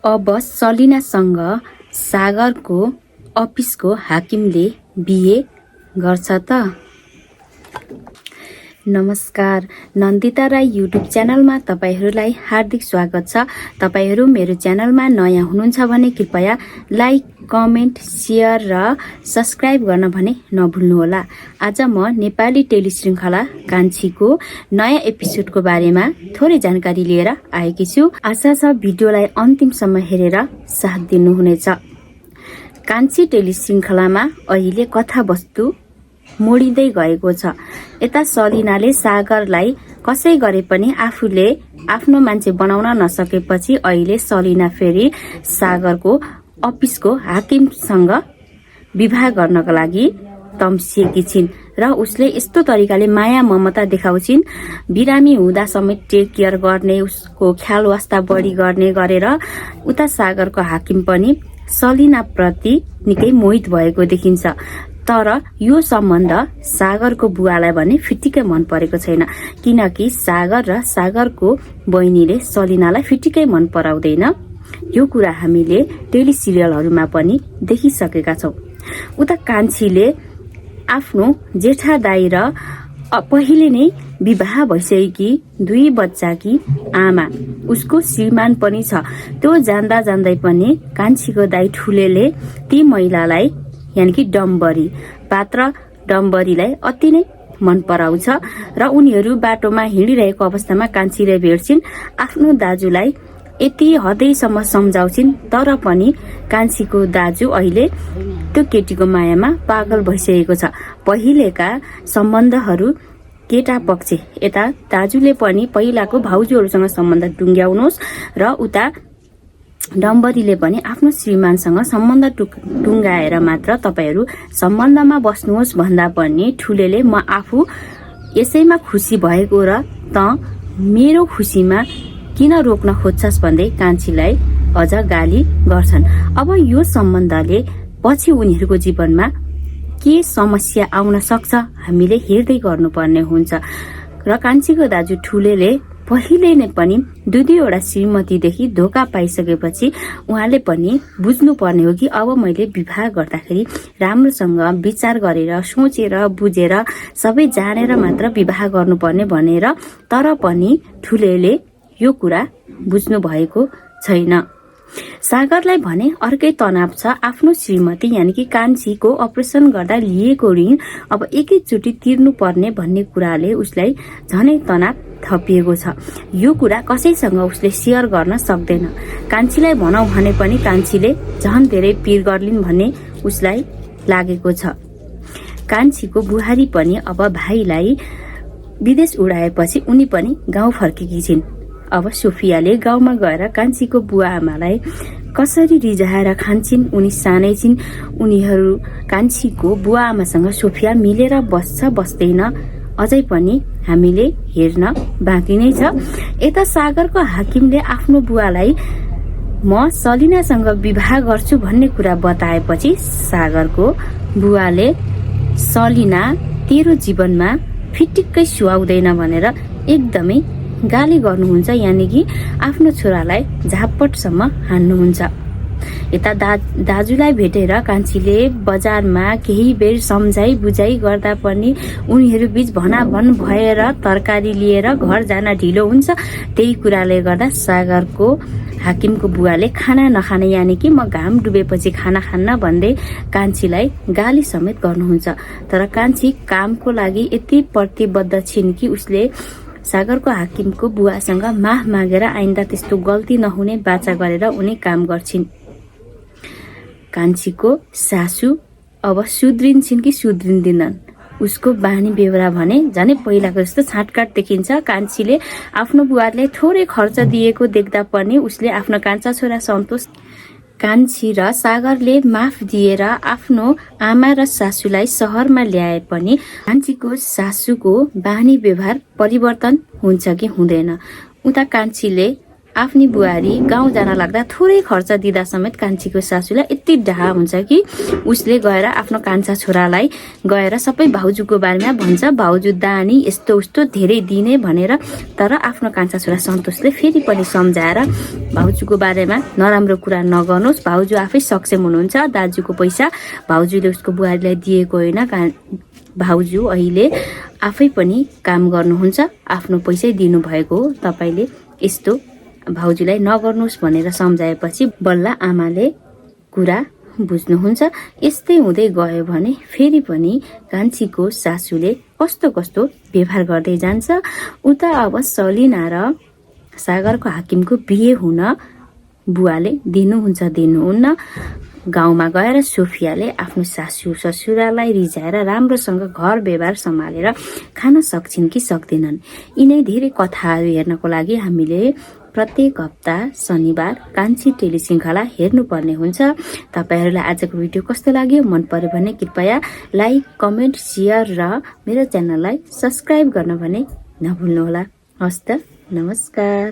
अब सलिनासँग सागरको अफिसको हाकिमले बिहे गर्छ त। नमस्कार, नन्दिता राई युट्युब च्यानलमा तपाईहरूलाई हार्दिक स्वागत छ। तपाईहरू मेरो च्यानलमा नयाँ हुनुहुन्छ भने कृपया लाइक, कमेन्ट, सेयर र सब्स्क्राइब गर्न भने नभुल्नुहोला। आज म नेपाली टेलिश्रृङ्खला कान्छीको नयाँ एपिसोडको बारेमा थोरै जानकारी लिएर आएकी छु। आशा छ भिडियोलाई अन्तिमसम्म हेरेर साथ दिनुहुनेछ। कान्छी टेलिश्रृङ्खलामा अहिले कथावस्तु मोडिँदै गएको छ। यता सलिनाले सागरलाई कसै गरे पनि आफूले आफ्नो मान्छे बनाउन नसकेपछि अहिले सलिना फेरि सागरको अफिसको हाकिमसँग विवाह गर्नका लागि तम्सिएकी छिन् र उसले यस्तो तरिकाले माया ममता देखाउँछिन्। बिरामी हुँदा समेत टेक केयर गर्ने, उसको ख्याल वास्ता बढी गर्ने गरेर उता सागरको हाकिम पनि सलिना प्रति निकै मोहित भएको देखिन्छ। तर यो सम्बन्ध सागरको बुवालाई भने फिटिकै मन परेको छैन, किनकि सागर र सागरको बहिनीले सलिनालाई फिटिकै मन पराउँदैन। यो कुरा हामीले टेलिसिरियलहरूमा पनि देखिसकेका छौँ। उता कान्छीले आफ्नो जेठा दाइ र पहिले नै विवाह भइसकेकी 2 बच्चाकी आमा, उसको श्रीमान पनि छ। त्यो जान्दा जान्दै पनि कान्छीको दाइ ठुलेले ती महिलालाई यानि कि डम्बरी पात्र डम्बरीलाई अति नै मन पराउँछ र उनीहरू बाटोमा हिँडिरहेको अवस्थामा कान्छीले भेट्छिन्। आफ्नो दाजुलाई यति हदैसम्म सम्झाउँछिन्, तर पनि कान्छीको दाजु अहिले त्यो केटीको मायामा पागल भइसकेको छ। पहिलेका सम्बन्धहरू केटा पक्ष यता दाजुले पनि पहिलाको भाउजूहरूसँग सम्बन्ध टुङ्ग्याउनुहोस् र उता डम्बरीले पनि आफ्नो श्रीमानसँग सम्बन्ध टुङ्गाएर मात्र तपाईहरू सम्बन्धमा बस्नुहोस् भन्दा पनि ठुलेले म आफू यसैमा खुसी भएको र त मेरो खुसीमा किन रोक्न खोज्छस् भन्दै कान्छीलाई अझ गाली गर्छन्। अब यो सम्बन्धले पछि उनीहरूको जीवनमा के समस्या आउन सक्छ हामीले हेर्दै गर्नुपर्ने हुन्छ। र कान्छीको दाजु ठुलेले पहिले नै पनि 2-2वटा श्रीमतीदेखि धोका पाइसकेपछि उहाँले पनि बुझ्नु पर्ने हो कि अब मैले विवाह गर्दाखेरि राम्रोसँग विचार गरेर सोचेर बुझेर सबै जानेर मात्र विवाह गर्नुपर्ने भनेर, तर पनि ठुलेले यो कुरा बुझ्नु भएको छैन। सागरलाई भने अर्कै तनाव छ। आफ्नो श्रीमती यानि कि कान्छीको अपरेसन गर्दा लिएको ऋण अब एकैचोटि तिर्नु पर्ने भन्ने कुराले उसलाई झनै तनाव थपिएको छ। यो कुरा कसैसँग उसले सेयर गर्न सक्दैन। कान्छीलाई भनौ भने पनि कान्छीले झन धेरै पिर गर्लिन् भन्ने उसलाई लागेको छ। कान्छीको बुहारी पनि अब भाइलाई विदेश उडाएपछि उनी पनि गाउँ फर्केकी छिन्। अब सोफियाले गाउँमा गएर कान्छीको बुवा आमालाई कसरी रिझाएर खान्छिन्। उनी सानै छिन्। उनीहरू कान्छीको बुवा आमासँग सोफिया मिलेर बस्छ बस्दैन अझै पनि हामीले हेर्न बाँकी नै छ। यता सागरको हाकिमले आफ्नो बुवालाई म सलिनासँग विवाह गर्छु भन्ने कुरा बताएपछि सागरको बुवाले सलिना तेरो जीवनमा फिटिक्कै सुहाउँदैन भनेर एकदमै गाली गर्नुहुन्छ, यानि कि आफ्नो छोरालाई झापटसम्म हान्नुहुन्छ। यता दाजुलाई भेटेर कान्छीले बजारमा केही बेर सम्झाइ बुझाइ गर्दा पनि उनीहरू बीच भनाभन भएर तरकारी लिएर घर जान ढिलो हुन्छ। त्यही कुराले गर्दा सागरको हाकिमको बुवाले खाना नखाने यानि कि म घाम डुबेपछि खाना खान्न भन्दै कान्छीलाई गाली समेत गर्नुहुन्छ। तर कान्छी कामको लागि यति प्रतिबद्ध छिन् कि उसले सागरको हाकिमको बुवासँग माफ मागेर आइन्दा त्यस्तो गल्ती नहुने बाचा गरेर उनी काम गर्छिन्। कान्छीको सासू अब सुध्रिन्छन् कि सुध्रिँदैनन्, उसको बानी बेहोरा भने झनै पहिलाको जस्तो छाटकाट देखिन्छ। कान्छीले आफ्नो बुवालाई थोरै खर्च दिएको देख्दा पनि उसले आफ्नो कान्छा छोरा सन्तोष कान्छी र सागरले माफ दिएर आफ्नो आमा र सासूलाई सहरमा ल्याए पनि कान्छीको सासूको बानी व्यवहार परिवर्तन हुन्छ कि हुँदैन। उता कान्छीले आफ्नी बुहारी गाउँ जान लाग्दा थोरै खर्च दिँदा समेत कान्छीको सासूलाई यति डाहा हुन्छ कि उसले गएर आफ्नो कान्छा छोरालाई गएर सबै भाउजूको बारेमा भन्छ, भाउजू दानी यस्तो उस्तो धेरै दिने भनेर। तर आफ्नो कान्छा छोरा सन्तोषले फेरि पनि सम्झाएर भाउजूको बारेमा नराम्रो कुरा नगर्नुहोस्, भाउजू आफै सक्षम हुनुहुन्छ, दाजुको पैसा भाउजूले उसको बुहारीलाई दिएको होइन, भाउजू अहिले आफै पनि काम गर्नुहुन्छ, आफ्नो पैसै दिनुभएको हो, तपाईँले यस्तो भाउजूलाई नगर्नुहोस् भनेर सम्झाएपछि बल्ल आमाले कुरा बुझ्नुहुन्छ। यस्तै हुँदै गयो भने फेरि पनि कान्छीको सासूले कस्तो कस्तो व्यवहार गर्दै जान्छ। उता अब सलिना र सागरको हाकिमको बिहे हुन बुवाले दिनुहुन्न। गाउँमा गएर सोफियाले आफ्नो सासू ससुरालाई रिझाएर राम्रोसँग घर व्यवहार सम्हालेर खान सक्छिन् कि सक्दैनन्, यिनै धेरै कथाहरू हेर्नको लागि हामीले प्रत्येक हप्ता शनिबार कान्छी टेलिश्रृङ्खला हेर्नुपर्ने हुन्छ। तपाईँहरूलाई आजको भिडियो कस्तो लाग्यो, मन पर्यो भने कृपया लाइक, कमेन्ट, सेयर र मेरो च्यानललाई सब्सक्राइब गर्न भने नभुल्नुहोला। हस्त, नमस्कार।